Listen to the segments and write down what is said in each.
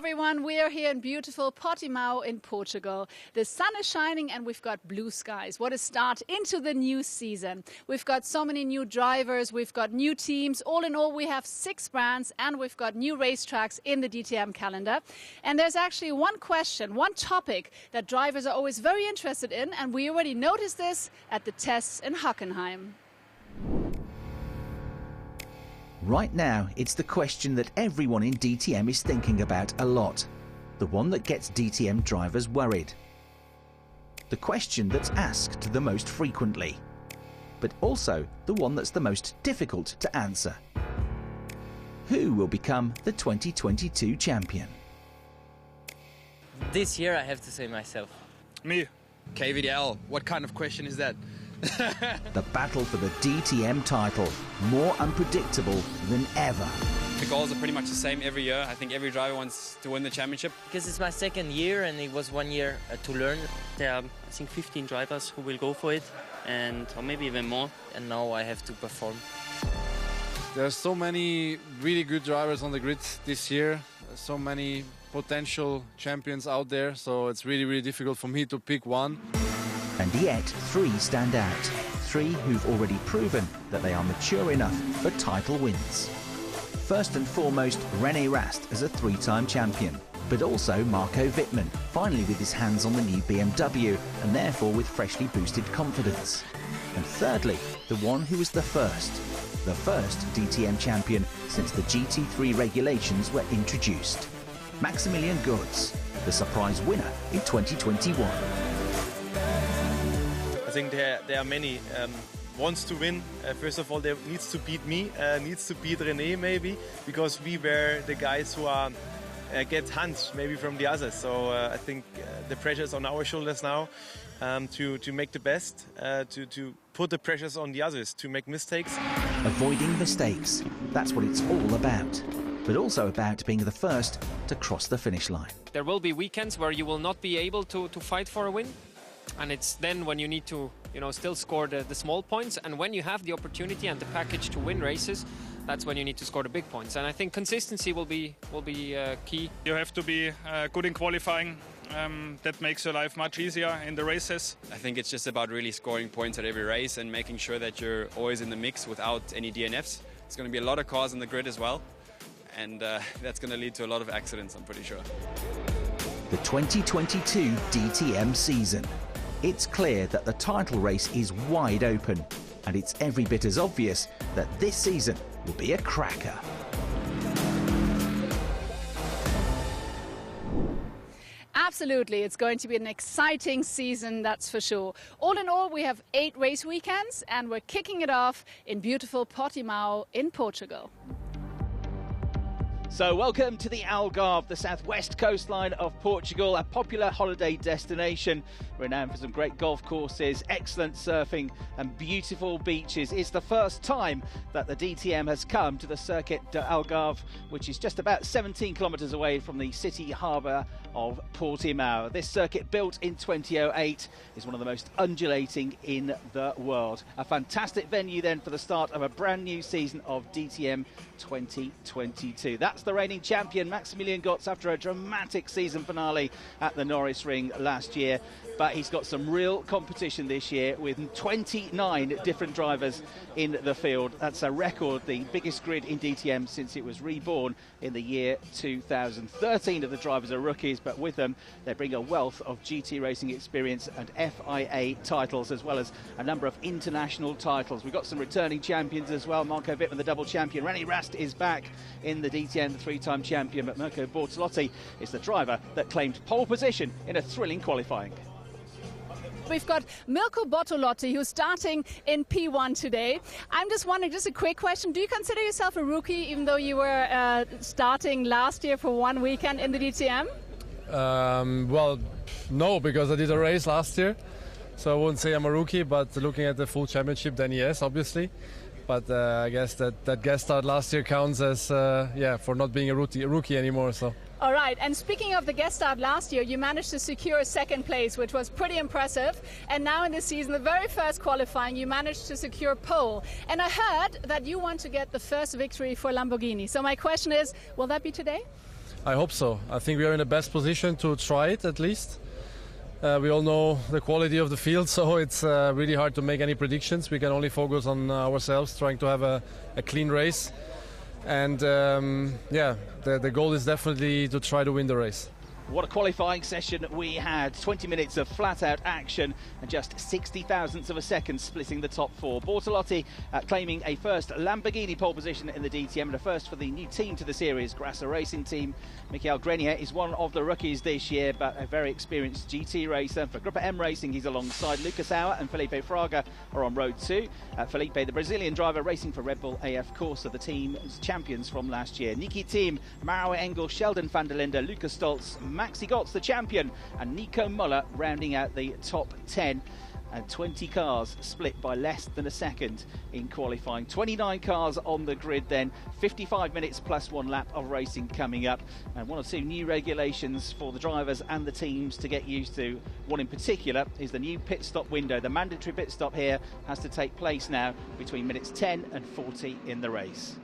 everyone, we are here in beautiful Portimao in Portugal. The sun is shining and we've got blue skies. What a start into the new season. We've got so many new drivers, we've got new teams. All in all, we have 6 brands and we've got new racetracks in the DTM calendar. And there's actually one question, one topic that drivers are always very interested in, and we already noticed this at the tests in Hockenheim. Right now, it's the question that everyone in DTM is thinking about a lot. The one that gets DTM drivers worried. The question that's asked the most frequently. But also the one that's the most difficult to answer. Who will become the 2022 champion? This year I have to say myself. Me. KVDL. What kind of question is that? The battle for the DTM title, more unpredictable than ever. The goals are pretty much the same every year. I think every driver wants to win the championship. Because it's my second year and it was 1 year to learn. There are, I think, 15 drivers who will go for it, or maybe even more. And now I have to perform. There are so many really good drivers on the grid this year. So many potential champions out there. So it's really, really difficult for me to pick one. And yet, 3 stand out. 3 who've already proven that they are mature enough for title wins. First and foremost, René Rast as a 3-time champion, but also Marco Wittmann, finally with his hands on the new BMW and therefore with freshly boosted confidence. And thirdly, the one who was the first DTM champion since the GT3 regulations were introduced. Maximilian Götz, the surprise winner in 2021. I think there are many wants to win. First of all, there needs to beat me, needs to beat René maybe, because we were the guys who are get hunts maybe from the others. So I think the pressure is on our shoulders now to make the best, to put the pressures on the others to make mistakes. Avoiding mistakes, that's what it's all about. But also about being the first to cross the finish line. There will be weekends where you will not be able to fight for a win. And it's then when you need to, still score the small points. And when you have the opportunity and the package to win races, that's when you need to score the big points. And I think consistency will be key. You have to be good in qualifying. That makes your life much easier in the races. I think it's just about really scoring points at every race and making sure that you're always in the mix without any DNFs. There's going to be a lot of cars on the grid as well. And that's going to lead to a lot of accidents, I'm pretty sure. The 2022 DTM season. It's clear that the title race is wide open, and it's every bit as obvious that this season will be a cracker. Absolutely, it's going to be an exciting season, that's for sure. All in all, we have 8 race weekends, and we're kicking it off in beautiful Portimao in Portugal. So welcome to the Algarve, the southwest coastline of Portugal, a popular holiday destination renowned for some great golf courses, excellent surfing and beautiful beaches. It's the first time that the DTM has come to the Circuit de Algarve, which is just about 17 kilometres away from the city harbour of Portimao. This circuit, built in 2008, is one of the most undulating in the world. A fantastic venue then for the start of a brand new season of DTM 2022. That's the reigning champion, Maximilian Götz, after a dramatic season finale at the Norris Ring last year. But he's got some real competition this year with 29 different drivers in the field. That's a record, the biggest grid in DTM since it was reborn in the year 2000. 13 of the drivers are rookies, but with them they bring a wealth of GT racing experience and FIA titles, as well as a number of international titles. We've got some returning champions as well. Marco Wittmann, the double champion. René Rast is back in the DTM, the 3-time champion, but Mirko Bortolotti is the driver that claimed pole position in a thrilling qualifying. We've got Mirko Bortolotti, who's starting in P1 today. I'm just wondering, just a quick question, do you consider yourself a rookie, even though you were starting last year for 1 weekend in the DTM? Well, no, because I did a race last year. So I wouldn't say I'm a rookie, but looking at the full championship, then yes, obviously. But I guess that guest start last year counts as, for not being a rookie anymore. So. All right, and speaking of the guest start last year, you managed to secure a 2nd place, which was pretty impressive. And now in this season, the very first qualifying, you managed to secure pole. And I heard that you want to get the first victory for Lamborghini. So my question is, will that be today? I hope so. I think we are in the best position to try it at least. We all know the quality of the field, so it's really hard to make any predictions. We can only focus on ourselves, trying to have a clean race. And the goal is definitely to try to win the race. What a qualifying session we had. 20 minutes of flat-out action and just 60 thousandths of a second splitting the top four. Bortolotti claiming a first Lamborghini pole position in the DTM and a first for the new team to the series, Grasser Racing Team. Michael Grenier is one of the rookies this year, but a very experienced GT racer. For Gruppa M Racing, he's alongside Lucas Auer and Felipe Fraga are on road 2. Felipe, the Brazilian driver, racing for Red Bull AF Corsa, the team's champions from last year. Niki Team, Maro Engel, Sheldon van der Linde, Lucas Stoltz, Maxi Gotts, the champion, and Nico Muller rounding out the top 10. And 20 cars split by less than a second in qualifying. 29 cars on the grid then, 55 minutes plus 1 lap of racing coming up. And 1 or 2 new regulations for the drivers and the teams to get used to. One in particular is the new pit stop window. The mandatory pit stop here has to take place now between minutes 10 and 40 in the race.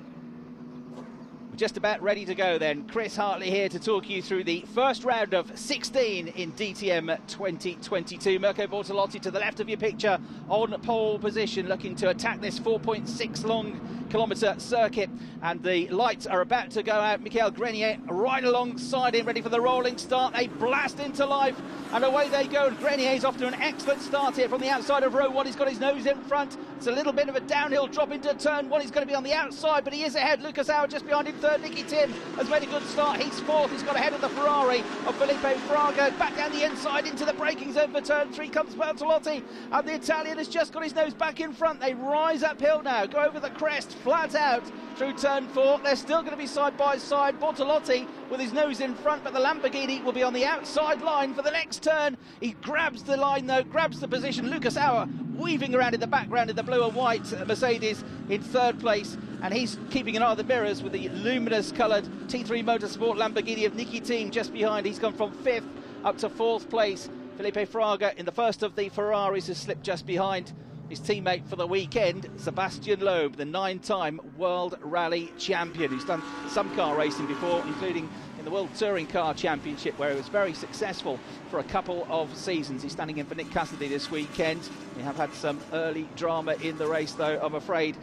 We're just about ready to go then. Chris Hartley here to talk you through the first round of 16 in DTM 2022. Mirko Bortolotti to the left of your picture on pole position, looking to attack this 4.6 kilometre circuit, and the lights are about to go out. Michael Grenier right alongside him, ready for the rolling start. They blast into life and away they go, and Grenier's off to an excellent start here from the outside of row 1. He's got his nose in front. It's a little bit of a downhill drop into turn 1. He's going to be on the outside, but he is ahead. Lucas Auer just behind him third. Niki Tim has made a good start. He's fourth. He's got ahead of the Ferrari of Felipe Fraga. Back down the inside into the braking zone for turn 3 comes Bortolotti, and the Italian has just got his nose back in front. They rise uphill now, go over the crest, flat out through turn 4. They're still going to be side by side. Bortolotti with his nose in front, but the Lamborghini will be on the outside line for the next turn. He grabs the line though, grabs the position. Lucas Auer weaving around in the background in the blue and white Mercedes in third place, and he's keeping an eye on the mirrors with the luminous coloured T3 Motorsport Lamborghini of Niki Team just behind. He's gone from 5th up to 4th place. Felipe Fraga in the first of the Ferraris has slipped just behind his teammate for the weekend, Sebastian Loeb, the 9-time World Rally Champion, who's done some car racing before, including in the World Touring Car Championship, where he was very successful for a couple of seasons. He's standing in for Nick Cassidy this weekend. We have had some early drama in the race, though, I'm afraid.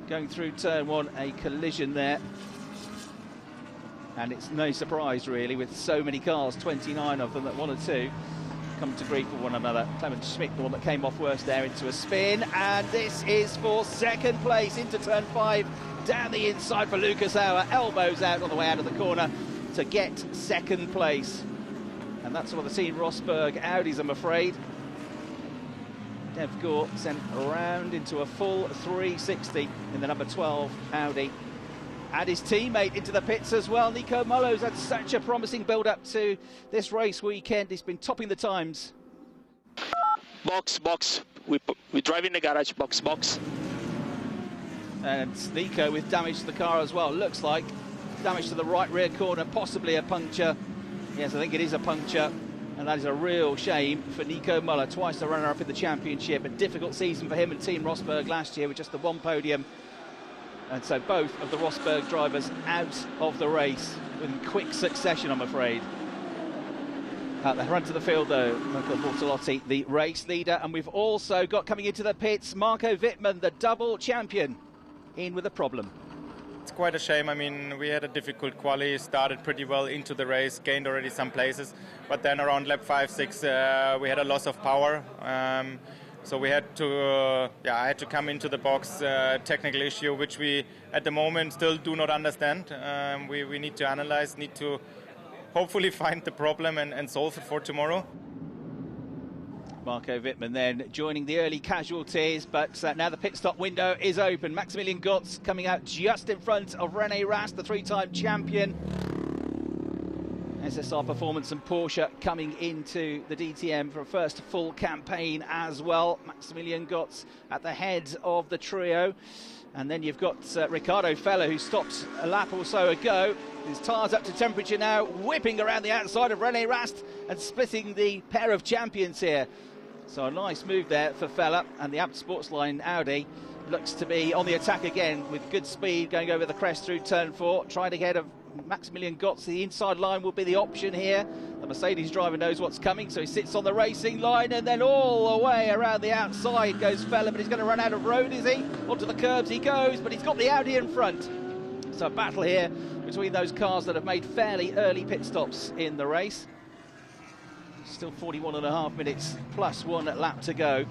Going through turn 1, a collision there. And it's no surprise, really, with so many cars, 29 of them, that 1 or 2 come to grief with one another. Clement Schmidt, the one that came off worst there, into a spin, and this is for second place into turn 5, down the inside for Lucas Auer, elbows out on the way out of the corner to get second place. And that's what the Team Rosberg Audis, I'm afraid. Dev Gore sent around into a full 360 in the number 12 Audi. And his teammate into the pits as well. Nico Muller's had such a promising build-up to this race weekend. He's been topping the times. Box. We drive in the garage. Box. And Nico with damage to the car as well. Looks like damage to the right rear corner, possibly a puncture. Yes, I think it is a puncture. And that is a real shame for Nico Muller, twice the runner-up in the championship. A difficult season for him and Team Rosberg last year with just the 1 podium. And so both of the Rosberg drivers out of the race in quick succession, I'm afraid. At the front of the field, though, Mirko Bortolotti, the race leader. And we've also got coming into the pits, Marco Wittmann, the double champion, in with a problem. It's quite a shame. I mean, we had a difficult quali, started pretty well into the race, gained already some places. But then around lap 5, 6, we had a loss of power. So we had to, I had to come into the box, technical issue, which we at the moment still do not understand. We need to analyze, need to hopefully find the problem and solve it for tomorrow. Marco Wittmann then joining the early casualties, but now the pit stop window is open. Maximilian Gotts coming out just in front of René Rast, the 3-time champion. SSR Performance and Porsche coming into the DTM for a first full campaign as well. Maximilian Gotts at the head of the trio. And then you've got Ricardo Feller, who stopped a lap or so ago. His tyres up to temperature now, whipping around the outside of René Rast and splitting the pair of champions here. So a nice move there for Feller, and the Abt Sportsline Audi looks to be on the attack again with good speed, going over the crest through turn 4, trying to get Maximilian Götz, the inside line will be the option here. The Mercedes driver knows what's coming, so he sits on the racing line, and then all the way around the outside goes Fella, but he's going to run out of road, is he? Onto the curbs he goes, but he's got the Audi in front. So a battle here between those cars that have made fairly early pit stops in the race. Still 41.5 minutes plus 1 lap to go.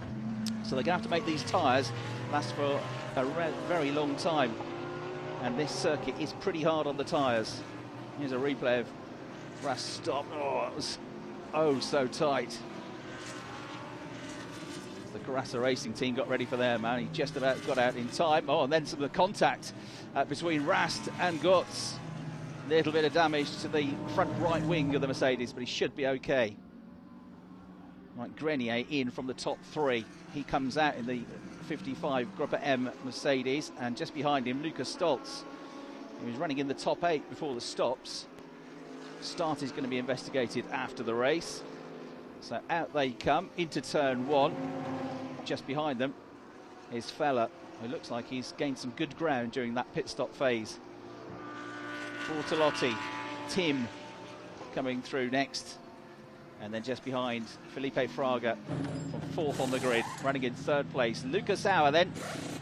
So they're going to have to make these tyres last for a very long time. And this circuit is pretty hard on the tyres. Here's a replay of Rast's stop. Oh, it was so tight. The Carassa Racing team got ready for their man. He just about got out in time. Oh, and then some of the contact between Rast and Götz. Little bit of damage to the front right wing of the Mercedes, but he should be okay. Like Grenier in from the top 3. He comes out in the 55 Gruppe M Mercedes, and just behind him Lukas Stolz, who was running in the top 8 before the stops. Start is going to be investigated after the race. So out they come into turn 1. Just behind them is Fella, who looks like he's gained some good ground during that pit stop phase. Bortolotti, Tim coming through next. And then just behind, Felipe Fraga from 4th on the grid, running in 3rd place. Lucas Auer then,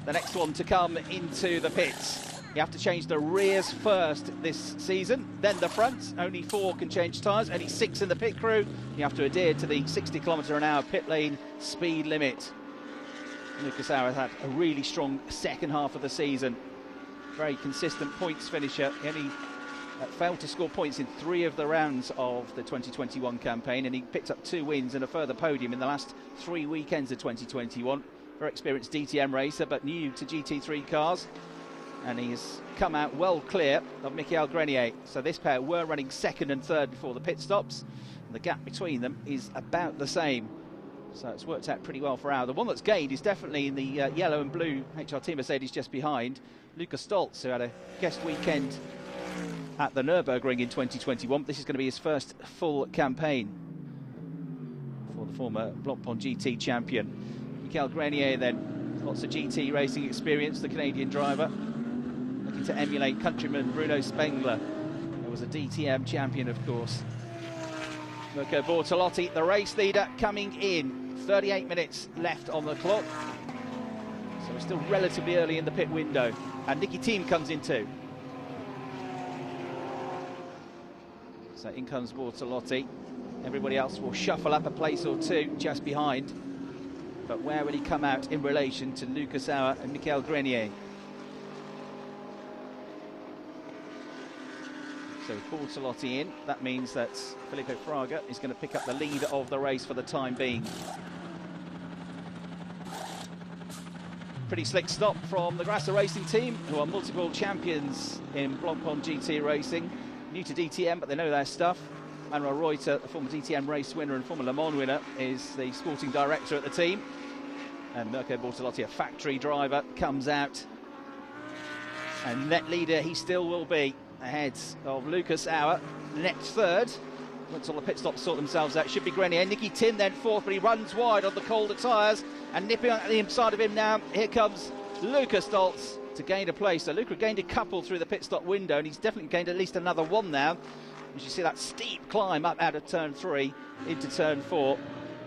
the next one to come into the pits. You have to change the rears first this season, then the front. Only 4 can change tyres, only 6 in the pit crew. You have to adhere to the 60 km/h pit lane speed limit. Lucas Auer had a really strong second half of the season. Very consistent points finisher. He only failed to score points in 3 of the rounds of the 2021 campaign, and he picked up 2 wins and a further podium in the last 3 weekends of 2021. Very experienced DTM racer, but new to GT3 cars, and he's come out well clear of Michael Grenier. So this pair were running 2nd and 3rd before the pit stops, and the gap between them is about the same. So it's worked out pretty well for Auer. The one that's gained is definitely in the yellow and blue HRT Mercedes just behind, Lukas Stolz, who had a guest weekend at the Nürburgring in 2021. This is going to be his first full campaign for the former Blancpain GT champion. Michael Grenier then, lots of GT racing experience, the Canadian driver, looking to emulate countryman Bruno Spengler, who was a DTM champion, of course. Mirko Bortolotti, the race leader, coming in. 38 minutes left on the clock. So we're still relatively early in the pit window. And Nicky Thiem comes in too. So in comes Bortolotti. Everybody else will shuffle up a place or 2 just behind. But where will he come out in relation to Lucas Auer and Michael Grenier? So with Bortolotti in, that means that Felipe Fraga is going to pick up the lead of the race for the time being. Pretty slick stop from the Grasser Racing team, who are multiple champions in Blancpain GT racing. New to DTM, but they know their stuff. Manuel Reuter, the former DTM race winner and former Le Mans winner, is the sporting director at the team. And Mirko Bortolotti, a factory driver, comes out. And net leader he still will be, ahead of Lucas Auer. Net 3rd. Once all the pit stops sort themselves out, should be Grenier. Nicky Thiem then 4th, but he runs wide on the colder tyres. And nipping on the inside of him now, here comes Lukas Stolz to gain a place. So Luca gained a couple through the pit stop window, and he's definitely gained at least another 1 now. As you see that steep climb up out of turn 3 into turn 4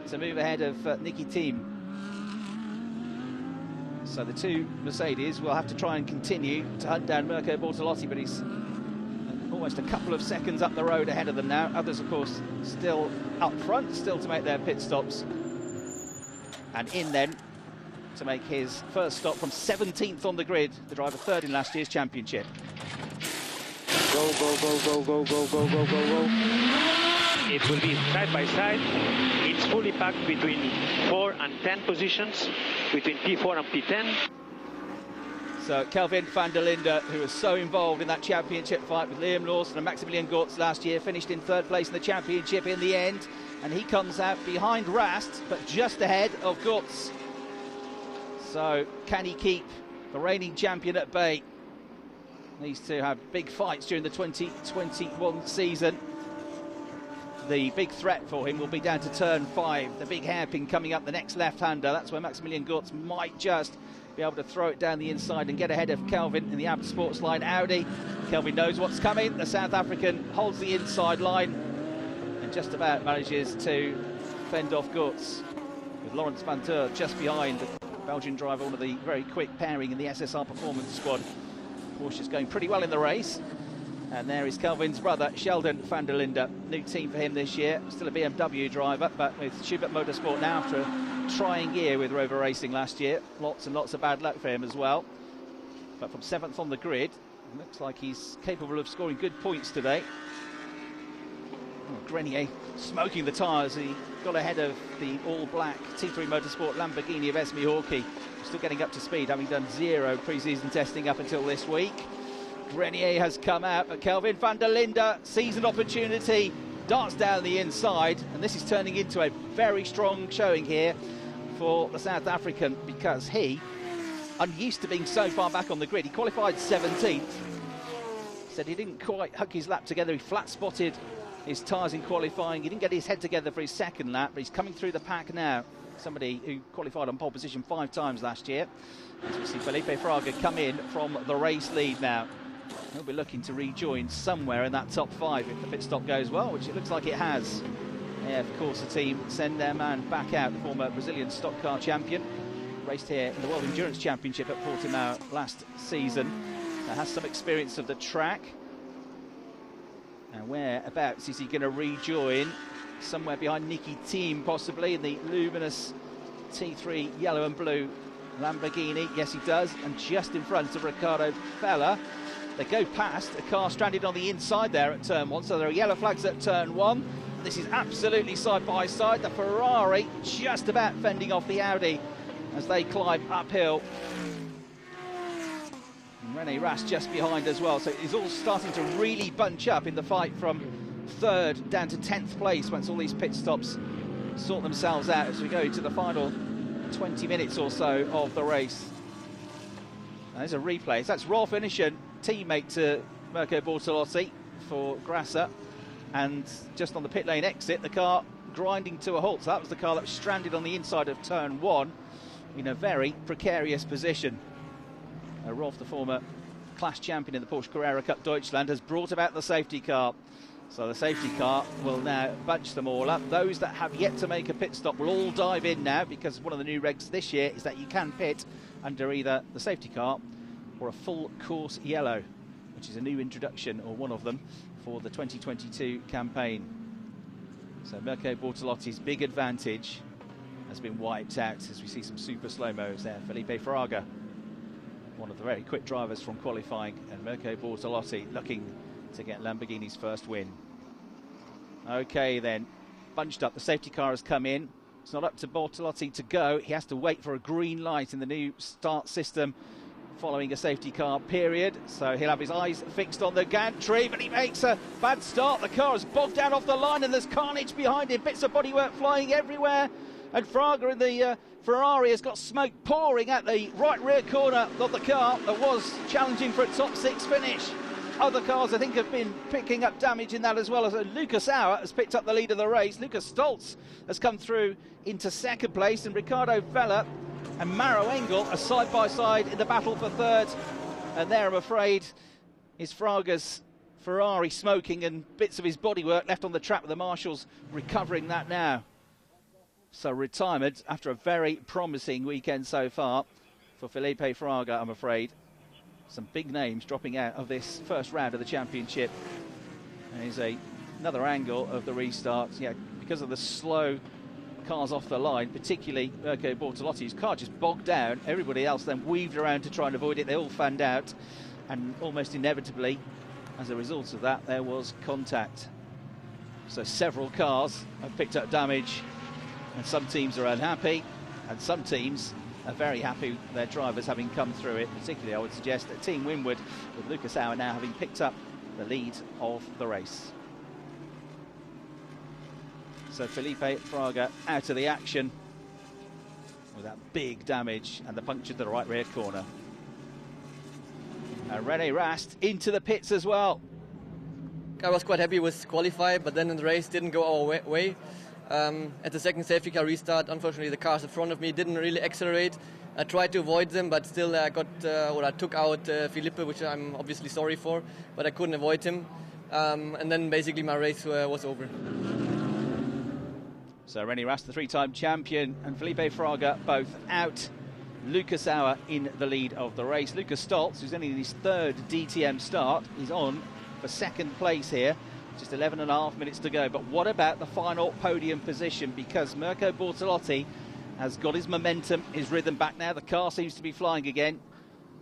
to move ahead of Nicky Thiem. So the 2 Mercedes will have to try and continue to hunt down Mirko Bortolotti, but he's almost a couple of seconds up the road ahead of them now. Others, of course, still up front, still to make their pit stops. And in then to make his first stop from 17th on the grid, the driver 3rd in last year's championship. Go, go, go, go, go, go, go, go, go, go. It will be side by side. It's fully packed between 4 and 10 positions, between P4 and P10. So Kelvin van der Linde, who was so involved in that championship fight with Liam Lawson and Maximilian Götz last year, finished in 3rd place in the championship in the end. And he comes out behind Rast, but just ahead of Götz. So can he keep the reigning champion at bay? These two have big fights during the 2021 season. The big threat for him will be down to turn 5. The big hairpin coming up, the next left-hander. That's where Maximilian Götz might just be able to throw it down the inside and get ahead of Kelvin in the Abt Sports line Audi. Kelvin knows what's coming. The South African holds the inside line and just about manages to fend off Gutz, with Lawrence vanEur just behind the Belgian driver, one of the very quick pairing in the SSR Performance squad. Porsche's going pretty well in the race. And there is Kelvin's brother, Sheldon van der Linde. New team for him this year. Still a BMW driver, but with Schubert Motorsport now after a trying year with Rover Racing last year. Lots and lots of bad luck for him as well. But from 7th on the grid, looks like he's capable of scoring good points today. Oh, Grenier smoking the tyres. He got ahead of the all-black T3 Motorsport Lamborghini of Esme Hawkey. Still getting up to speed, having done 0 pre-season testing up until this week. Grenier has come out, but Kelvin van der Linde sees an opportunity, darts down the inside, and this is turning into a very strong showing here for the South African, because he, unused to being so far back on the grid, he qualified 17th, said he didn't quite hook his lap together, he flat-spotted his tyres in qualifying, he didn't get his head together for his second lap, but he's coming through the pack now. Somebody who qualified on pole position 5 times last year. As we see Felipe Fraga come in from the race lead now. He'll be looking to rejoin somewhere in that top 5 if the pit stop goes well, which it looks like it has. Yeah, of course, the team send their man back out, the former Brazilian stock car champion. Raced here in the World Endurance Championship at Portimao last season. Has some experience of the track. And whereabouts is he going to rejoin? Somewhere behind Niki Team, possibly, in the luminous T3 yellow and blue Lamborghini. Yes, he does. And just in front of Ricardo Fella. They go past a car stranded on the inside there at turn 1, so there are yellow flags at turn 1. This is absolutely side by side. The Ferrari just about fending off the Audi as they climb uphill. And René Rast just behind as well, so it's all starting to really bunch up in the fight from 3rd down to 10th place once all these pit stops sort themselves out as we go to the final 20 minutes or so of the race. There's a replay. So that's Rolf Inischen, teammate to Mirko Bortolotti for Grasser, and just on the pit lane exit, the car grinding to a halt. So that was the car that was stranded on the inside of turn 1 in a very precarious position. Rolf, the former class champion in the Porsche Carrera Cup Deutschland, has brought about the safety car. So the safety car will now bunch them all up. Those that have yet to make a pit stop will all dive in now, because one of the new regs this year is that you can pit under either the safety car or a full course yellow, which is a new introduction, or one of them, for the 2022 campaign. So Mirko Bortolotti's big advantage has been wiped out as we see some super slow-mos there. Felipe Fraga, one of the very quick drivers from qualifying, and Mirko Bortolotti looking to get Lamborghini's first win. Okay then, bunched up, the safety car has come in. It's not up to Bortolotti to go, he has to wait for a green light in the new start system following a safety car period, so he'll have his eyes fixed on the gantry, but he makes a bad start. The car is bogged down off the line and there's carnage behind him, bits of bodywork flying everywhere, and Fraga in the Ferrari has got smoke pouring at the right rear corner of the car that was challenging for a top 6 finish. Other cars, I think, have been picking up damage in that as well. As Lucas Auer has picked up the lead of the race. Lucas Stoltz has come through into 2nd place, and Ricardo Vella and Maro Engel are side by side in the battle for 3rd. And there, I'm afraid, is Fraga's Ferrari smoking and bits of his bodywork left on the track, with the marshals recovering that now. So retirement after a very promising weekend so far for Felipe Fraga, I'm afraid. Some big names dropping out of this first round of the championship. There's another angle of the restart. Yeah, because of the slow cars off the line, particularly Mirko Bortolotti's car just bogged down. Everybody else then weaved around to try and avoid it. They all fanned out, and almost inevitably, as a result of that, there was contact. So several cars have picked up damage, and some teams are unhappy, and some teams are very happy with their drivers having come through it. Particularly, I would suggest that Team Winward, with Lucas Auer now having picked up the lead of the race. So Felipe Fraga out of the action with that big damage and the puncture to the right rear corner. And René Rast into the pits as well. I was quite happy with qualify, but then in the race didn't go our way. At the second safety car restart, unfortunately the cars in front of me didn't really accelerate. I tried to avoid them, but still I took out Filippo, which I'm obviously sorry for, but I couldn't avoid him. And then basically my race was over. So René Rast, the three-time champion, and Felipe Fraga both out. Lucas Auer in the lead of the race. Lucas Stoltz, who's only in his third DTM start, is on for second place here. Just 11.5 minutes to go. But what about the final podium position? Because Mirko Bortolotti has got his momentum, his rhythm back now. The car seems to be flying again.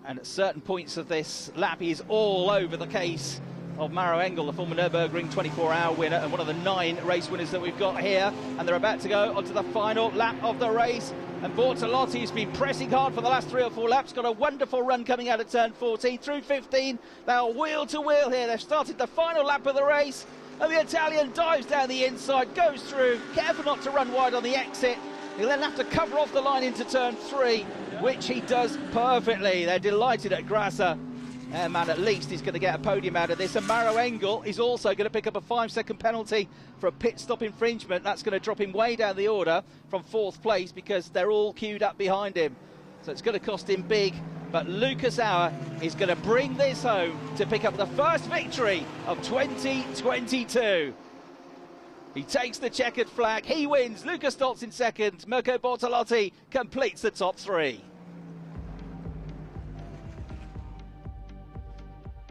And at certain points of this lap, he is all over the case of Maro Engel, the former Nürburgring 24-hour winner and one of the 9 race winners that we've got here. And they're about to go onto the final lap of the race. And Bortolotti has been pressing hard for the last 3 or 4 laps. Got a wonderful run coming out of turn 14 through 15. They are wheel to wheel here. They've started the final lap of the race. And the Italian dives down the inside, goes through, careful not to run wide on the exit. He'll then have to cover off the line into turn 3, which he does perfectly. They're delighted at Grassa. Man, at least he's going to get a podium out of this. And Maro Engel is also going to pick up a 5-second penalty for a pit stop infringement. That's going to drop him way down the order from 4th place because they're all queued up behind him. So it's going to cost him big. But Lucas Auer is going to bring this home to pick up the first victory of 2022. He takes the checkered flag. He wins. Lucas Stoltz in second. Mirko Bortolotti completes the top 3.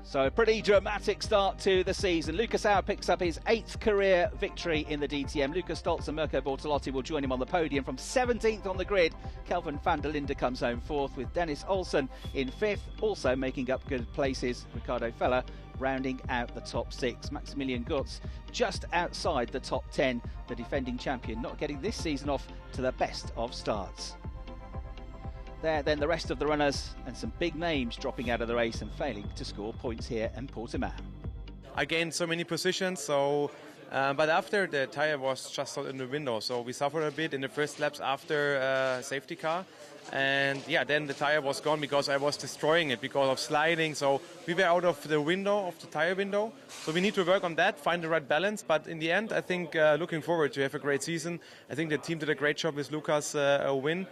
So a pretty dramatic start to the season. Lucas Auer picks up his 8th career victory in the DTM. Lucas Stoltz and Mirko Bortolotti will join him on the podium from 17th on the grid. Kelvin van der Linde comes home 4th with Dennis Olsen in 5th. Also making up good places, Ricardo Feller rounding out the top 6. Maximilian Gutz just outside the top 10. The defending champion not getting this season off to the best of starts. There, then the rest of the runners and some big names dropping out of the race and failing to score points here in Portimao. I gained so many positions, but after the tire was just in the window, so we suffered a bit in the first laps after safety car. And yeah, then the tire was gone because I was destroying it because of sliding. So we were out of the window, of the tire window. So we need to work on that, find the right balance. But in the end, I think looking forward to have a great season. I think the team did a great job with Lucas' win.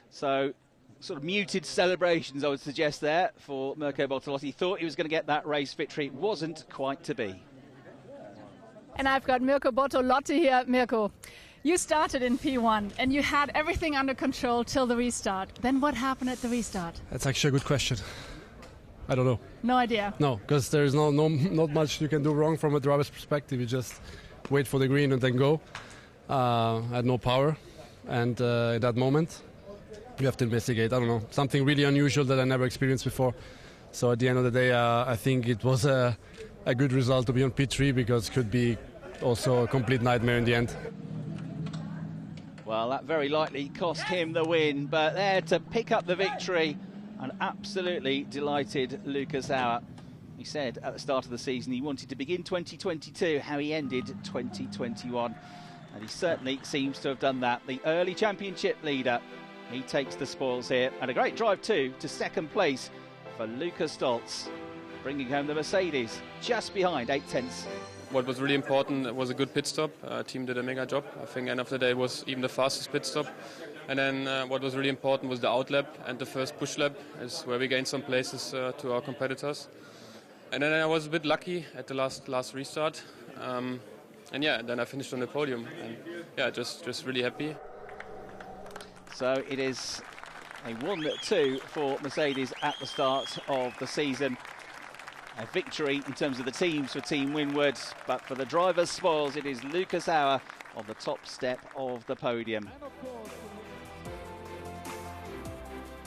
So, sort of muted celebrations, I would suggest, there for Mirko Bortolotti. Thought he was going to get that race victory. Wasn't quite to be. And I've got Mirko Bortolotti here. Mirko, you started in P1 and you had everything under control till the restart. Then what happened at the restart? That's actually a good question. I don't know. No idea? No, because there's not much you can do wrong from a driver's perspective. You just wait for the green and then go. I had no power. And at that moment, you have to investigate. I don't know, something really unusual that I never experienced before. So at the end of the day, I think it was a good result to be on P3 because it could be also a complete nightmare in the end. Well, that very likely cost him the win, but there to pick up the victory, an absolutely delighted Lucas Auer. He said at the start of the season he wanted to begin 2022 how he ended 2021, and he certainly seems to have done that. The early championship leader, he takes the spoils here, and a great drive too to second place for Lucas Stoltz, bringing home the Mercedes just behind 8/10. What was really important was a good pit stop. Team did a mega job. I think end of the day it was even the fastest pit stop. And then what was really important was the out lap and the first push lap, is where we gained some places to our competitors. And then I was a bit lucky at the last restart. And yeah, then I finished on the podium. And yeah, just really happy. So it is a 1-2 for Mercedes at the start of the season. A victory in terms of the teams for Team Winward, but for the drivers' spoils, it is Lucas Auer on the top step of the podium.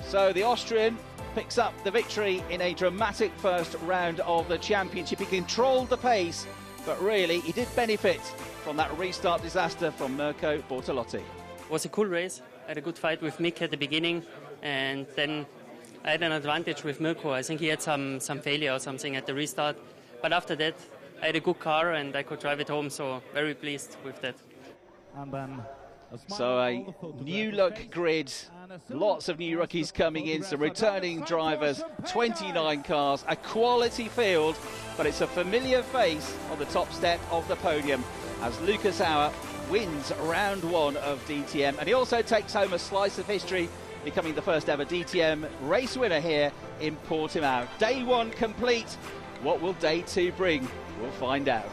So the Austrian picks up the victory in a dramatic first round of the championship. He controlled the pace, but really he did benefit from that restart disaster from Mirko Bortolotti. It was a cool race. I had a good fight with Mick at the beginning, and then I had an advantage with Mirko. I think he had some failure or something at the restart. But after that, I had a good car and I could drive it home, so very pleased with that. And then so a new look grid, lots of new rookies coming in, some returning drivers, 29 cars, a quality field, but it's a familiar face on the top step of the podium. as Lucas Auer wins round 1 of DTM, and he also takes home a slice of history, becoming the first ever DTM race winner here in Portimao. Day 1 complete. What will day 2 bring? We'll find out.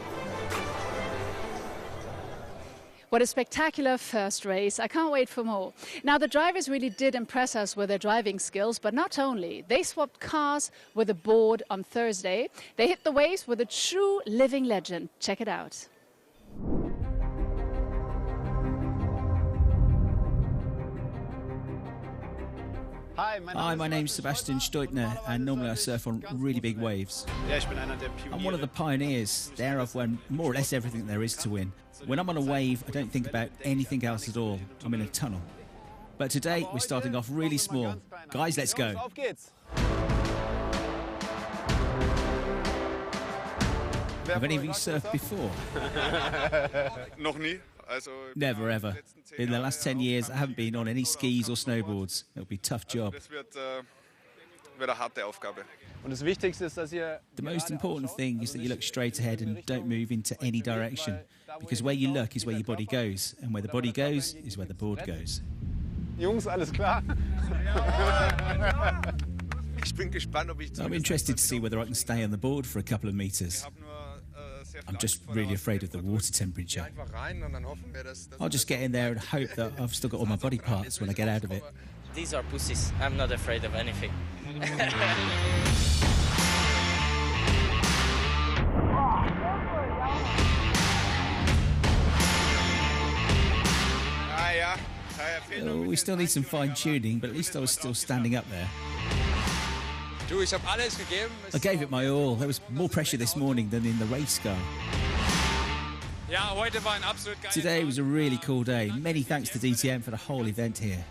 What a spectacular first race. I can't wait for more. Now, the drivers really did impress us with their driving skills, but not only. They swapped cars with a board on Thursday. They hit the waves with a true living legend. Check it out. Hi, my name's Sebastian Steutner, and normally I surf on really big waves. I'm one of the pioneers, there I've won more or less everything there is to win. When I'm on a wave, I don't think about anything else at all. I'm in a tunnel. But today, we're starting off really small. Guys, let's go. Have any of you surfed before? Never, ever. In the last 10 years, I haven't been on any skis or snowboards. It'll be a tough job. The most important thing is that you look straight ahead and don't move into any direction, because where you look is where your body goes, and where the body goes is where the board goes. I'm interested to see whether I can stay on the board for a couple of metres. I'm just really afraid of the water temperature. I'll just get in there and hope that I've still got all my body parts when I get out of it. These are pussies. I'm not afraid of anything. Oh, we still need some fine-tuning, but at least I was still standing up there. I gave it my all. There was more pressure this morning than in the race car. Today was a really cool day. Many thanks to DTM for the whole event here.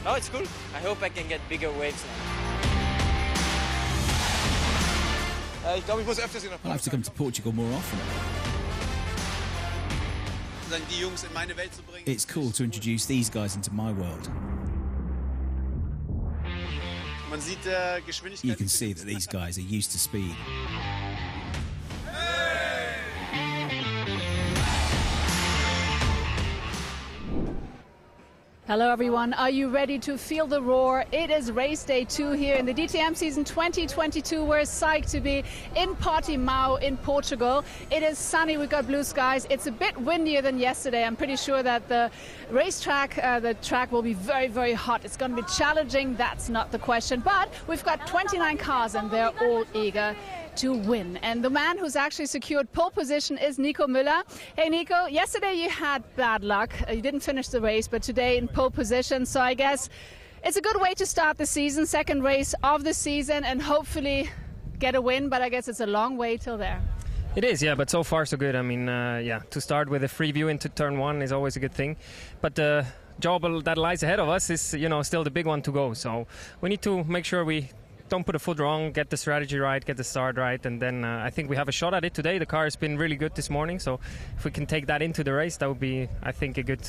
Oh, it's cool. I hope I can get bigger waves now. I'll have to come to Portugal more often. It's cool to introduce these guys into my world. You can see that these guys are used to speed. Hello everyone, are you ready to feel the roar? It is race day 2 here in the DTM season 2022. We're psyched to be in Portimao in Portugal. It is sunny, we've got blue skies. It's a bit windier than yesterday. I'm pretty sure that the racetrack, the track will be very, very hot. It's going to be challenging, that's not the question. But we've got 29 cars and they're all eager to win. And the man who's actually secured pole position is Nico Müller. Hey Nico, yesterday you had bad luck. You didn't finish the race, but today in pole position. So I guess it's a good way to start the season, second race of the season, and hopefully get a win. But I guess it's a long way till there. It is, yeah, but so far so good. I mean, yeah, to start with a free view into turn 1 is always a good thing. But the job that lies ahead of us is, you know, still the big one to go. So we need to make sure we don't put a foot wrong, get the strategy right, get the start right, and then I think we have a shot at it today. The car has been really good this morning, so if we can take that into the race, that would be, I think, a good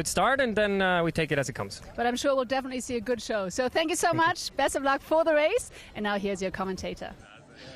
start, and then we take it as it comes. But I'm sure we'll definitely see a good show. So thank you so much. Best of luck for the race. And now here's your commentator.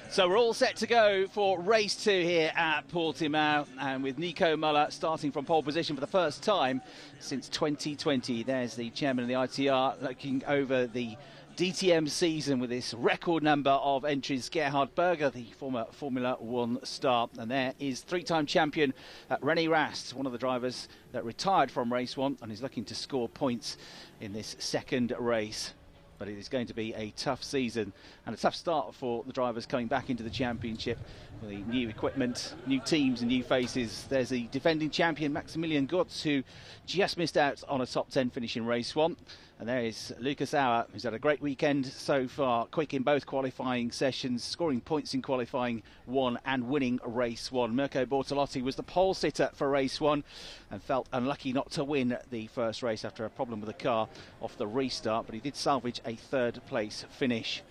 So we're all set to go for race 2 here at Portimao, and with Nico Müller starting from pole position for the first time since 2020. There's the chairman of the ITR looking over the DTM season with this record number of entries. Gerhard Berger, the former Formula 1 star, and there is 3-time champion René Rast, one of the drivers that retired from race 1 and is looking to score points in this second race. But it is going to be a tough season and a tough start for the drivers coming back into the championship with the new equipment, new teams and new faces. There's the defending champion Maximilian Gutz, who just missed out on a top 10 finish in race 1. And there is Lucas Auer, who's had a great weekend so far, quick in both qualifying sessions, scoring points in qualifying 1 and winning race 1. Mirko Bortolotti was the pole sitter for race 1 and felt unlucky not to win the first race after a problem with the car off the restart, but he did salvage a 3rd place finish.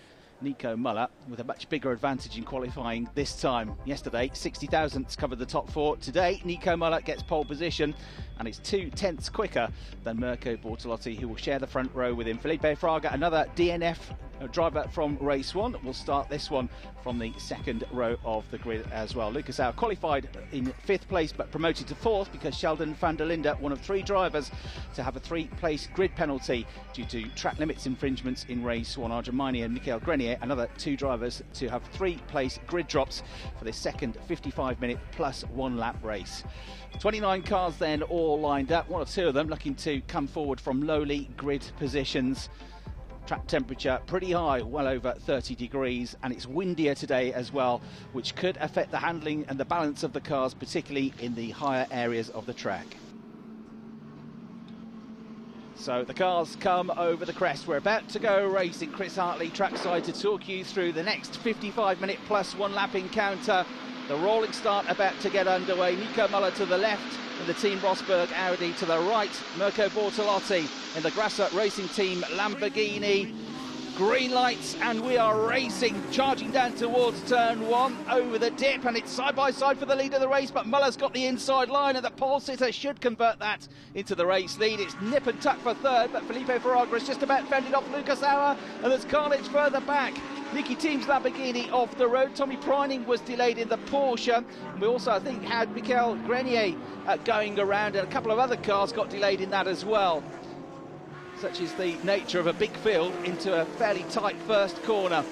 Nico Muller with a much bigger advantage in qualifying this time. Yesterday, 60 thousandths covered the top four. Today, Nico Muller gets pole position and is 2/10 quicker than Mirko Bortolotti, who will share the front row with him. Felipe Fraga, another DNF driver from race one, will start this one from the second row of the grid as well. Lucas Auer qualified in 5th place but promoted to 4th because Sheldon van der Linde, one of 3 drivers to have a 3-place grid penalty due to track limits infringements in race one. Arjun Maini and Michael Grenier, another 2 drivers to have 3-place grid drops for this second 55-minute plus 1 lap race. 29 cars then all lined up, 1 or 2 of them looking to come forward from lowly grid positions. Track temperature pretty high, well over 30 degrees, and it's windier today as well, which could affect the handling and the balance of the cars, particularly in the higher areas of the track. So the cars come over the crest. We're about to go racing. Chris Hartley trackside to talk you through the next 55-minute plus 1 lap encounter. The rolling start about to get underway. Nico Muller to the left and the Team Rosberg Audi to the right. Mirko Bortolotti in the Grasser Racing Team Lamborghini. Green lights and we are racing, charging down towards turn 1 over the dip, and it's side by side for the lead of the race, but Muller's got the inside line and the pole sitter should convert that into the race lead. It's nip and tuck for 3rd, but Felipe Fraga has just about fended off Lucas Auer, and there's carnage further back. Niki Team's Lamborghini off the road. Tommy Preining was delayed in the Porsche. We also, I think, had Michael Grenier going around, and a couple of other cars got delayed in that as well. Such is the nature of a big field into a fairly tight first corner.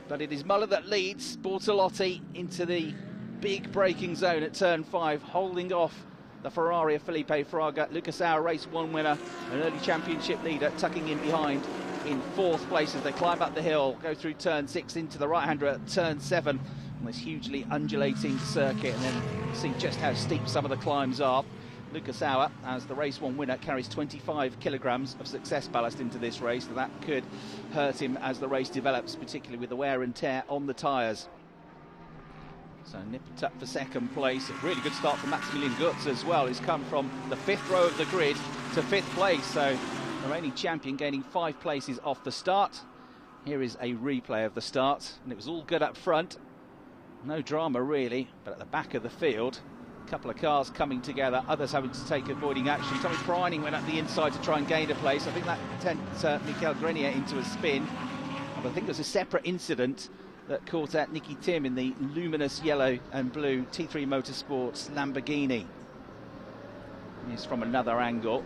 But it is Muller that leads Bortolotti into the big braking zone at turn 5, holding off the Ferrari of Felipe Fraga. Lucas Auer, race 1 winner, an early championship leader, tucking in behind in 4th place as they climb up the hill, go through turn 6 into the right-hander at turn 7 on this hugely undulating circuit, and then see just how steep some of the climbs are. Lucas Auer, as the race 1 winner, carries 25 kilograms of success ballast into this race, so that could hurt him as the race develops, particularly with the wear and tear on the tyres. So nip and tuck for 2nd place. A really good start for Maximilian Gutz as well. He's come from the 5th row of the grid to 5th place, so the reigning champion gaining 5 places off the start. Here is a replay of the start, and it was all good up front. No drama really, but at the back of the field, couple of cars coming together, others having to take avoiding action. Tommy Preining went up the inside to try and gain a place. I think that sent Michael Grenier into a spin. And I think there's a separate incident that caught out Niki Tim in the luminous yellow and blue T3 Motorsports Lamborghini. He's from another angle.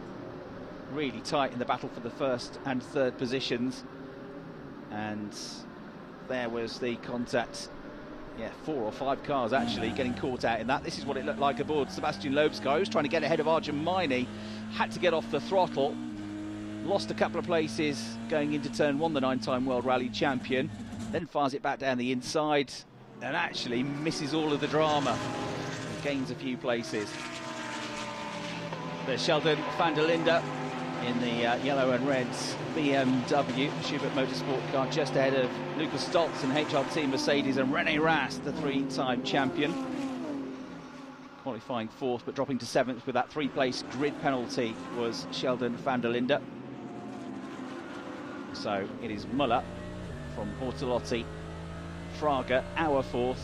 Really tight in the battle for the 1st and 3rd positions. And there was the contact. Yeah, 4 or 5 cars actually getting caught out in that. This is what it looked like aboard Sebastian Loeb's car. He was trying to get ahead of Arjun Maini, had to get off the throttle, lost a couple of places going into turn 1, the 9-time World Rally champion, then fires it back down the inside and actually misses all of the drama and gains a few places. There's Sheldon van der Linde in the yellow and reds BMW Schubert Motorsport car, just ahead of Lucas Stoltz and HRT Mercedes and René Rast, the 3-time champion. Qualifying 4th but dropping to 7th with that 3-place grid penalty was Sheldon van der Linde. So it is Muller from Bortolotti, Fraga, Auer 4th,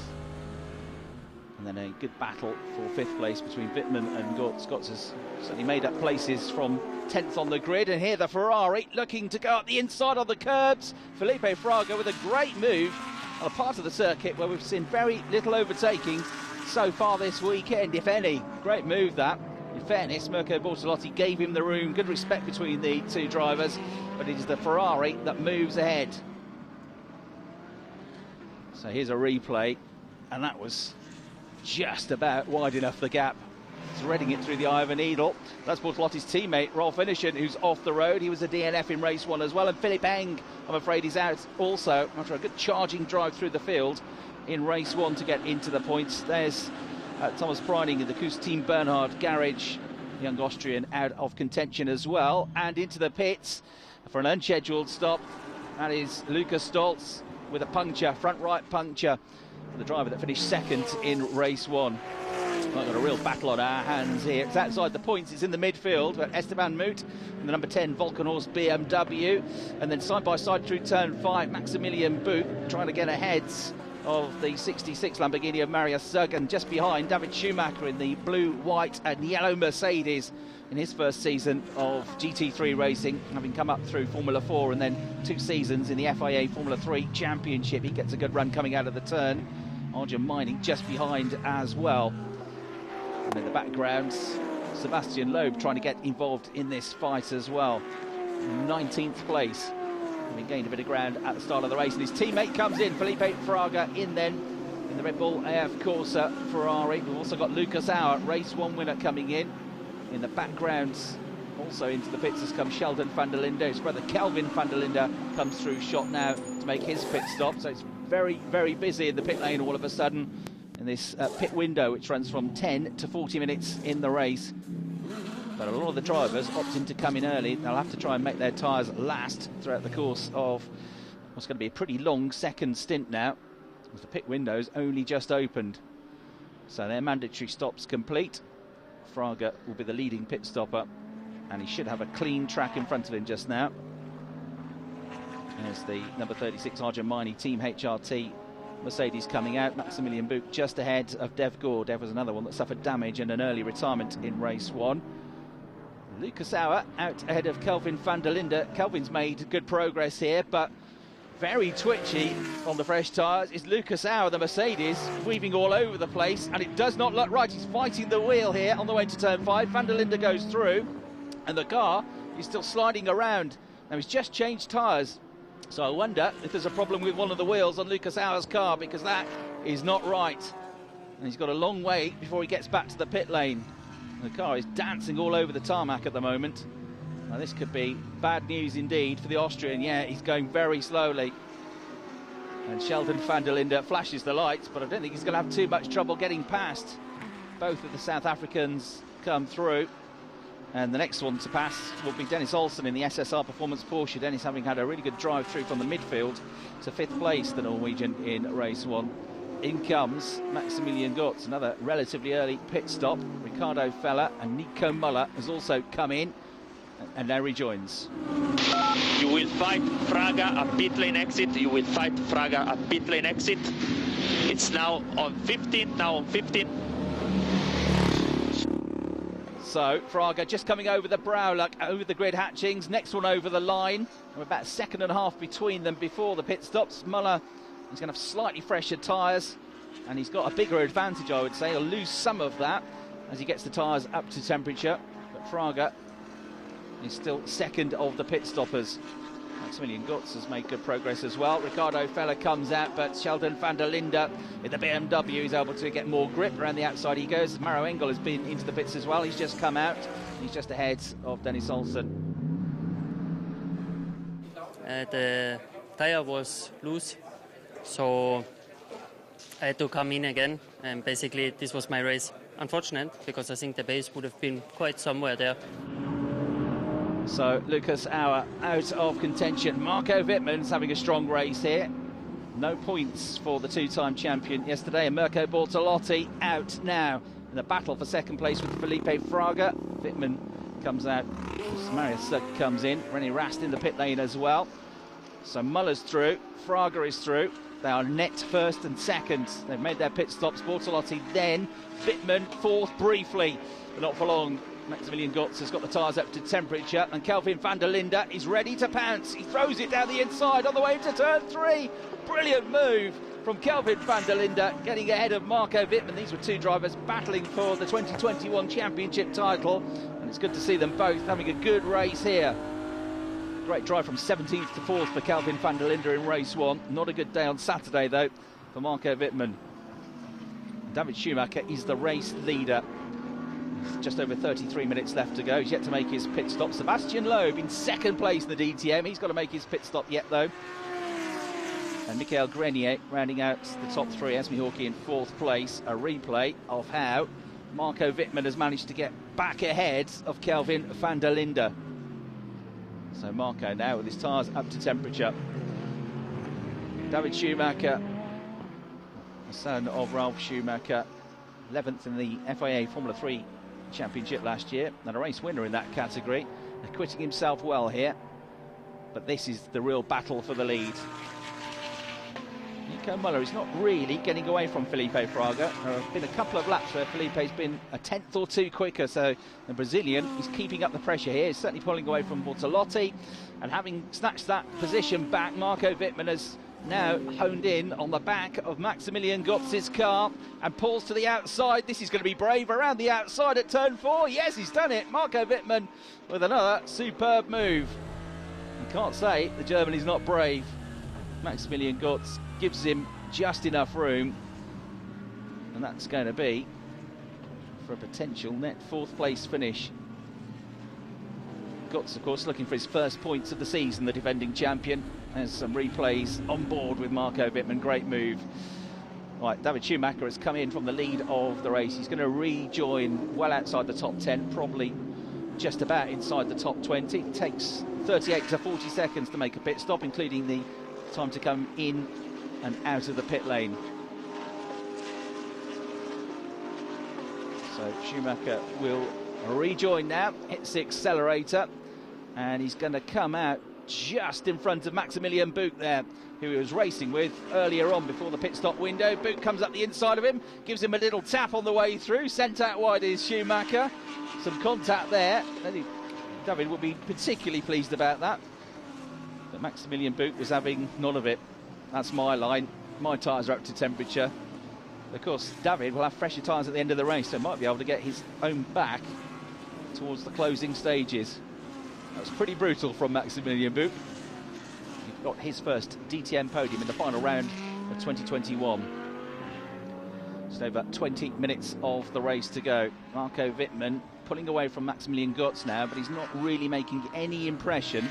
and then a good battle for 5th place between Wittmann and Gotts. Gotts has certainly made up places from 10th on the grid, and here the Ferrari looking to go up the inside on the curbs. Felipe Fraga with a great move on a part of the circuit where we've seen very little overtaking so far this weekend, if any. Great move that. In fairness, Mirko Bortolotti gave him the room. Good respect between the 2 drivers, but it is the Ferrari that moves ahead. So here's a replay, and that was just about wide enough the gap, threading it through the eye of a needle. That's Bortolotti's teammate Rolf Innerschen, who's off the road. He was a DNF in race 1 as well, and Philip Eng, I'm afraid, is out also after a good charging drive through the field in race 1 to get into the points. There's Thomas Preining in the Kuss Team Bernhard garage, young Austrian, out of contention as well, and into the pits for an unscheduled stop. That is Lucas Stoltz with a puncture, front right puncture, the driver that finished 2nd in race 1. We've got a real battle on our hands here. It's outside the points, it's in the midfield. We've got Esteban Moot and the number 10 Volkenhorst BMW. And then side by side through turn 5, Maximilian Buch trying to get ahead of the 66 Lamborghini of Marius Zug, and just behind David Schumacher in the blue, white and yellow Mercedes in his first season of GT3 racing, having come up through Formula 4 and then 2 seasons in the FIA Formula 3 Championship. He gets a good run coming out of the turn. Arjun Mining just behind as well. And in the background, Sebastian Loeb trying to get involved in this fight as well. 19th place. Having gained a bit of ground at the start of the race, and his teammate comes in, Felipe Fraga in then in the Red Bull AF Corsa Ferrari. We've also got Lucas Auer, race 1 winner, coming in the background. Also into the pits has come Sheldon van der Linde. His brother Kelvin van der Linde comes through shot now to make his pit stop. So it's very, very busy in the pit lane all of a sudden in this pit window, which runs from 10 to 40 minutes in the race. But a lot of the drivers opting to come in early. They'll have to try and make their tyres last throughout the course of what's going to be a pretty long second stint now, as the pit window's only just opened. So their mandatory stops complete. Fraga will be the leading pit stopper, and he should have a clean track in front of him just now. There's the number 36 Arjun Mining Team HRT Mercedes coming out. Maximilian Buch just ahead of Dev Gore. Dev was another one that suffered damage and an early retirement in race 1. Lucas Auer out ahead of Kelvin van der Linde. Kelvin's made good progress here, but very twitchy on the fresh tyres is Lucas Auer, the Mercedes, weaving all over the place, and it does not look right. He's fighting the wheel here on the way to turn 5. Van der Linde goes through, and the car is still sliding around. Now, he's just changed tyres, so I wonder if there's a problem with one of the wheels on Lucas Auer's car, because that is not right. And he's got a long way before he gets back to the pit lane. The car is dancing all over the tarmac at the moment. Now, this could be bad news indeed for the Austrian. Yeah, he's going very slowly. And Sheldon van der Linde flashes the lights, but I don't think he's going to have too much trouble getting past. Both of the South Africans come through. And the next one to pass will be Dennis Olsen in the SSR Performance Porsche. Dennis having had a really good drive through from the midfield to 5th place, the Norwegian, in race 1. In comes Maximilian Gotz, another relatively early pit stop. Ricardo Feller and Nico Muller has also come in and now rejoins. You will fight Fraga at pit lane exit. You will fight Fraga at pit lane exit. It's now on 15, So Fraga just coming over the brow, like over the grid hatchings. Next one over the line. We're about a second and a half between them before the pit stops. Muller, he's going to have slightly fresher tyres, and he's got a bigger advantage, I would say. He'll lose some of that as he gets the tyres up to temperature. But Fraga is still second of the pit stoppers. Maximilian Gotz has made good progress as well. Ricardo Feller comes out, but Sheldon van der Linde in the BMW is able to get more grip. Around the outside he goes. Maro Engel has been into the pits as well. He's just come out. He's just ahead of Dennis Olsen. The tyre was loose, so I had to come in again, and basically this was my race. Unfortunate, because I think the base would have been quite somewhere there. So Lucas Auer out of contention. Marco Wittmann's having a strong race here. No points for the two-time champion yesterday. And Mirko Bortolotti out now in the battle for second place with Felipe Fraga. Wittmann comes out. Marius Sugg comes in. René Rast in the pit lane as well. So Muller's through. Fraga is through. They are net first and second. They've made their pit stops. Bortolotti then. Wittmann fourth briefly, but not for long. Maximilian Gotz has got the tyres up to temperature, and Kelvin van der Linde is ready to pounce. He throws it down the inside on the way to turn 3. Brilliant move from Kelvin van der Linde, getting ahead of Marco Wittmann. These were two drivers battling for the 2021 championship title, and it's good to see them both having a good race here. Great drive from 17th to 4th for Kelvin van der Linde in race 1. Not a good day on Saturday, though, for Marco Wittmann. David Schumacher is the race leader. Just over 33 minutes left to go. He's yet to make his pit stop. Sebastian Loeb in second place in the DTM. He's got to make his pit stop yet, though. And Michael Grenier rounding out the top 3. Esme Hawkey in 4th place. A replay of how Marco Wittmann has managed to get back ahead of Kelvin van der Linde. So Marco now with his tyres up to temperature. David Schumacher, the son of Ralf Schumacher, 11th in the FIA Formula 3 Championship last year, and a race winner in that category. Acquitting himself well here, but this is the real battle for the lead. Nico Muller is not really getting away from Felipe Fraga. There have been a couple of laps where Felipe's been a tenth or two quicker, so the Brazilian is keeping up the pressure here. He's certainly pulling away from Bortolotti, and having snatched that position back, Marco Wittmann has now honed in on the back of Maximilian Götz's car and pulls to the outside. This is going to be brave around the outside at turn 4. Yes, he's done it. Marco Wittmann with another superb move. You can't say the German is not brave. Maximilian Götz gives him just enough room, and that's going to be for a potential net 4th place finish. Götz, of course, looking for his first points of the season, the defending champion. There's some replays on board with Marco Wittmann. Great move. Right, David Schumacher has come in from the lead of the race. He's going to rejoin well outside the top 10, probably just about inside the top 20. It takes 38 to 40 seconds to make a pit stop, including the time to come in and out of the pit lane. So Schumacher will rejoin now, hits the accelerator, and he's going to come out just in front of Maximilian Buch there, who he was racing with earlier on before the pit stop window. Buch comes up the inside of him, gives him a little tap on the way through, sent out wide is Schumacher. Some contact there. David will be particularly pleased about that. But Maximilian Buch was having none of it. That's my line. My tyres are up to temperature. Of course, David will have fresher tyres at the end of the race, so might be able to get his own back towards the closing stages. That was pretty brutal from Maximilian Buch. He got his first DTM podium in the final round of 2021. Just over 20 minutes of the race to go. Marco Wittmann pulling away from Maximilian Götz now, but he's not really making any impression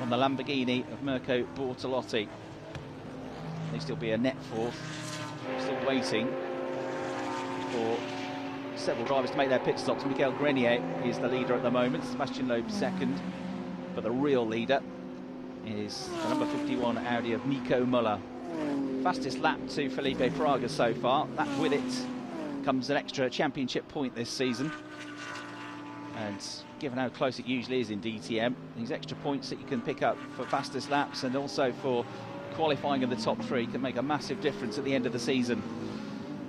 on the Lamborghini of Mirko Bortolotti. May still be a net 4th. Still waiting for several drivers to make their pit stops. Miguel Grenier is the leader at the moment, Sebastian Loeb second, but the real leader is the number 51 Audi of Nico Muller. Fastest lap to Felipe Fraga so far. That with it comes an extra championship point this season, and given how close it usually is in DTM, these extra points that you can pick up for fastest laps and also for qualifying in the top 3 can make a massive difference at the end of the season.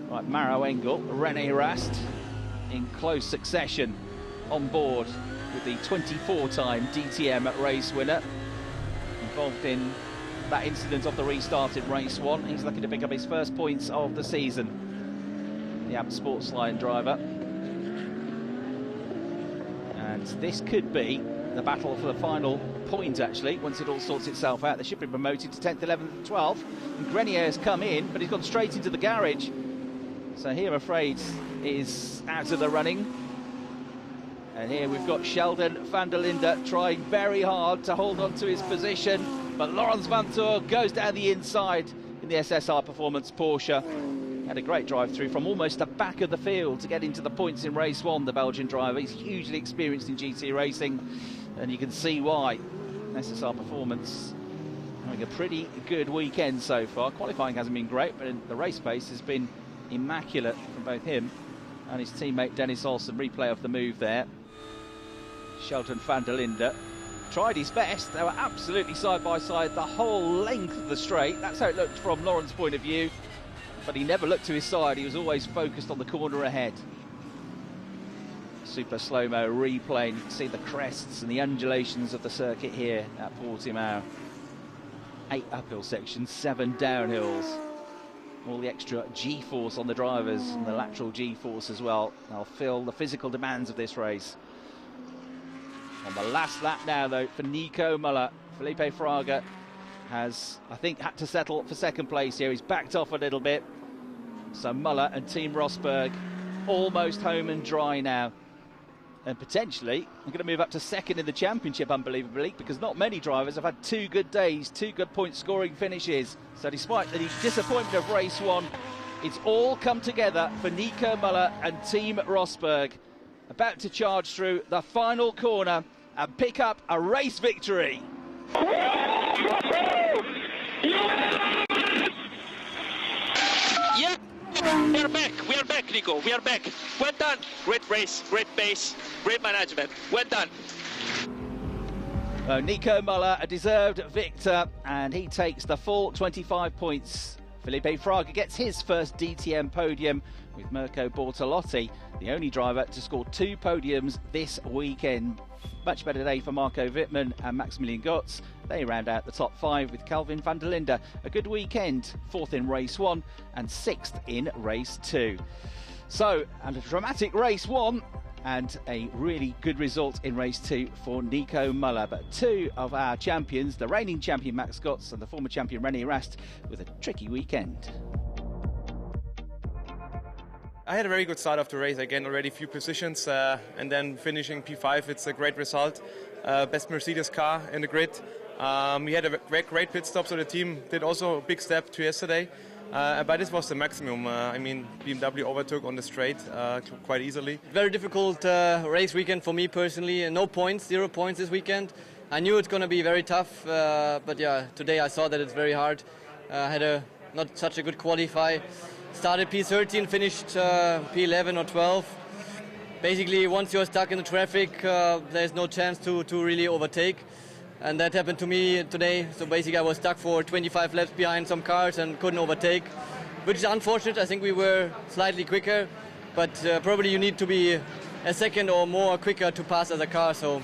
Right, Maro Engel, René Rast in close succession on board with the 24-time DTM race winner, involved in that incident of the restart in race 1. He's looking to pick up his first points of the season, the Amp Sportsline driver. And this could be the battle for the final point, actually, once it all sorts itself out. They should be promoted to 10th, 11th and 12th. And Grenier has come in, but he's gone straight into the garage. So here, I'm afraid, is out of the running. And here we've got Sheldon van der Linde trying very hard to hold on to his position. But Laurens Vanthoor goes down the inside in the SSR Performance Porsche. He had a great drive through from almost the back of the field to get into the points in race 1, the Belgian driver. He's hugely experienced in GT racing, and you can see why. SSR Performance having a pretty good weekend so far. Qualifying hasn't been great, but the race pace has been immaculate from both him and his teammate Dennis Olsen. Replay of the move there. Sheldon van der Linde tried his best. They were absolutely side by side the whole length of the straight. That's how it looked from Laurens' point of view, but he never looked to his side. He was always focused on the corner ahead. Super slow-mo replay, and you can see the crests and the undulations of the circuit here at Portimao. 8 uphill sections, 7 downhills. All the extra G-force on the drivers and the lateral G-force as well. They'll feel the physical demands of this race. On the last lap now, though, for Nico Muller, Felipe Fraga has, I think, had to settle for second place here. He's backed off a little bit. So Muller and Team Rosberg almost home and dry now. And potentially, I'm going to move up to second in the championship, unbelievably, because not many drivers have had 2 good days, 2 good point-scoring finishes. So despite the disappointment of race 1, it's all come together for Nico Muller and Team Rosberg, about to charge through the final corner and pick up a race victory. Yeah, we are back. back, Nico. We are back. Well done. Great race, great pace, great management. Well done. Nico Muller, a deserved victor, and he takes the full 25 points. Felipe Fraga gets his first DTM podium with Mirko Bortolotti, the only driver to score 2 podiums this weekend. Much better day for Marco Wittmann and Maximilian Götz. They round out the top 5 with Calvin van der Linde. A good weekend, 4th in race 1 and 6th in race 2. So, and a dramatic race 1 and a really good result in race 2 for Nico Muller. But 2 of our champions, the reigning champion Max Götz and the former champion René Rast, with a tricky weekend. I had a very good start of the race, again already few positions, and then finishing P5, it's a great result. Best Mercedes car in the grid. We had a great pit stop, so the team did also a big step to yesterday. But this was the maximum. I mean, BMW overtook on the straight quite easily. Very difficult race weekend for me personally. No points, 0 points this weekend. I knew it's going to be very tough, but yeah, today I saw that it's very hard. Had a not such a good qualify. Started P13, finished P11 or 12. Basically, once you're stuck in the traffic, there's no chance to really overtake. And that happened to me today. So basically, I was stuck for 25 laps behind some cars and couldn't overtake, which is unfortunate. I think we were slightly quicker, but probably you need to be a second or more quicker to pass other cars. So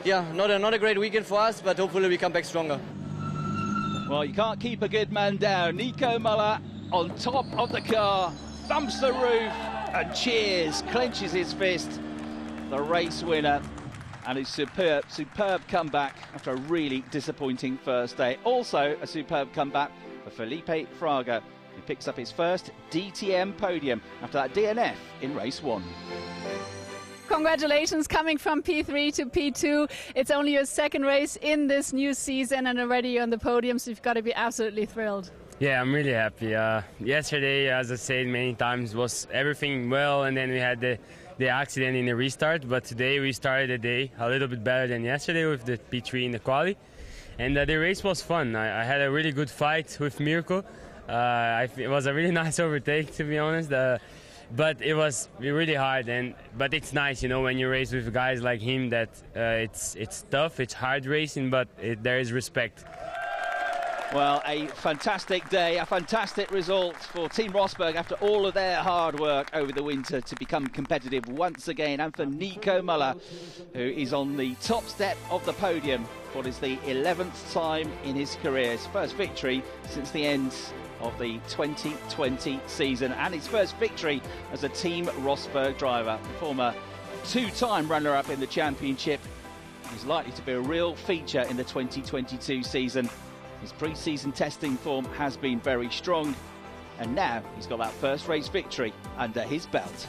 yeah, not a great weekend for us, but hopefully we come back stronger. Well, you can't keep a good man down. Nico Muller on top of the car, thumps the roof and cheers, clenches his fist. The race winner, and a superb comeback after a really disappointing first day. Also a superb comeback for Felipe Fraga, who picks up his first DTM podium after that DNF in race 1. Congratulations, coming from P3 to P2. It's only your second race in this new season and already you're on the podium, so you've got to be absolutely thrilled. Yeah, I'm really happy. Yesterday, as I said many times, was everything well, and then we had the accident in the restart. But today we started the day a little bit better than yesterday with the P3 in the quali. And the race was fun. I had a really good fight with Mirko. It was a really nice overtake, to be honest. But it was really hard. But it's nice, you know, when you race with guys like him, that it's tough, it's hard racing, but there is respect. Well, a fantastic day, a fantastic result for Team Rosberg after all of their hard work over the winter to become competitive once again, and for Nico Muller, who is on the top step of the podium for what is the 11th time in his career. His first victory since the end of the 2020 season, and his first victory as a Team Rosberg driver. The former 2-time runner-up in the championship is likely to be a real feature in the 2022 season. His pre-season testing form has been very strong, and now he's got that first race victory under his belt.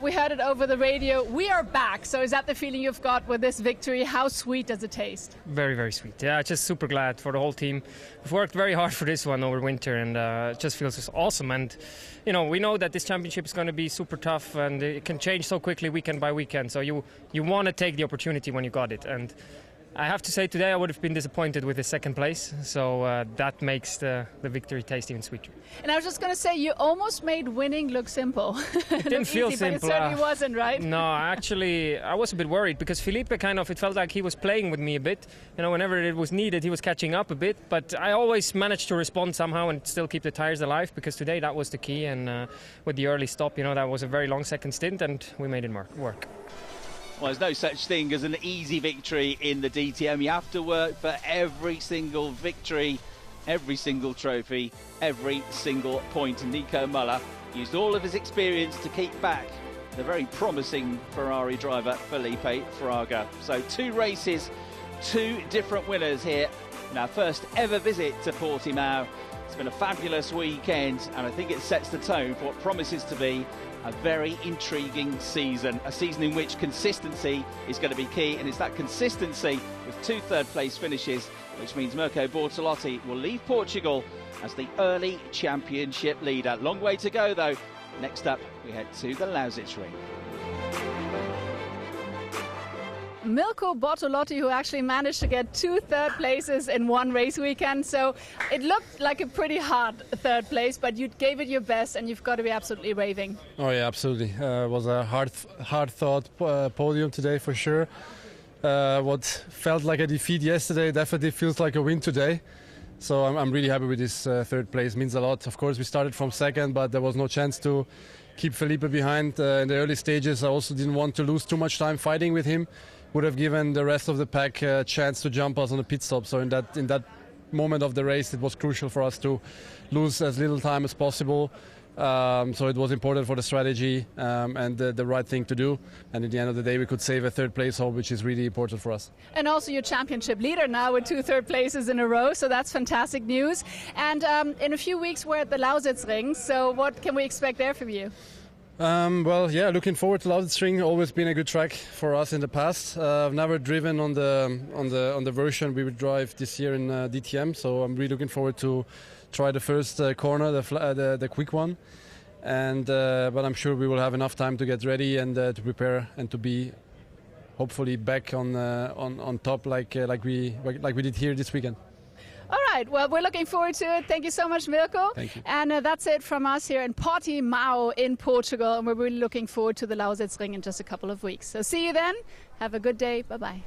We heard it over the radio. We are back. So is that the feeling you've got with this victory? How sweet does it taste? Very, very sweet. Yeah, just super glad for the whole team. We've worked very hard for this one over winter, and it just feels just awesome. And, you know, we know that this championship is going to be super tough, and it can change so quickly weekend by weekend. So you want to take the opportunity when you got it. And I have to say today I would have been disappointed with the second place, so that makes the victory taste even sweeter. And I was just going to say, you almost made winning look simple. It didn't feel easy, simple. But it certainly wasn't, right? No, actually, I was a bit worried because Felipe it felt like he was playing with me a bit. You know, whenever it was needed, he was catching up a bit. But I always managed to respond somehow and still keep the tires alive, because today that was the key. And with the early stop, you know, that was a very long second stint, and we made it work. Well, there's no such thing as an easy victory in the DTM. You have to work for every single victory, every single trophy, every single point. And Nico Muller used all of his experience to keep back the very promising Ferrari driver Felipe Fraga. So 2 races, 2 different winners here in our first ever visit to Portimao. It's been a fabulous weekend, and I think it sets the tone for what promises to be a very intriguing season, a season in which consistency is going to be key, and it's that consistency with 2 third-place finishes, which means Mirko Bortolotti will leave Portugal as the early championship leader. Long way to go, though. Next up, we head to the Lausitz Ring. Milko Bortolotti, who actually managed to get 2 third places in one race weekend. So it looked like a pretty hard third place, but you gave it your best, and you've got to be absolutely raving. Oh yeah, absolutely. It was a hard-fought podium today for sure. What felt like a defeat yesterday definitely feels like a win today. So I'm really happy with this third place. It means a lot. Of course, we started from second, but there was no chance to keep Felipe behind in the early stages. I also didn't want to lose too much time fighting with him. Would have given the rest of the pack a chance to jump us on the pit stop. So in that moment of the race, it was crucial for us to lose as little time as possible. So it was important for the strategy and the right thing to do. And at the end of the day, we could save a third place home, which is really important for us. And also your championship leader now with 2 third places in a row. So that's fantastic news. And in a few weeks, we're at the Lausitzring. So what can we expect there from you? Well, yeah, looking forward to Lausitzring. Always been a good track for us in the past. I've never driven on the version we would drive this year in DTM. So I'm really looking forward to try the first corner, the quick one, and but I'm sure we will have enough time to get ready and to prepare and to be hopefully back on top like we did here this weekend. All right, well, we're looking forward to it. Thank you so much, Milko. Thank you. And that's it from us here in Portimao in Portugal, and we're really looking forward to the Lausitzring in just a couple of weeks. So see you then. Have a good day. Bye-bye.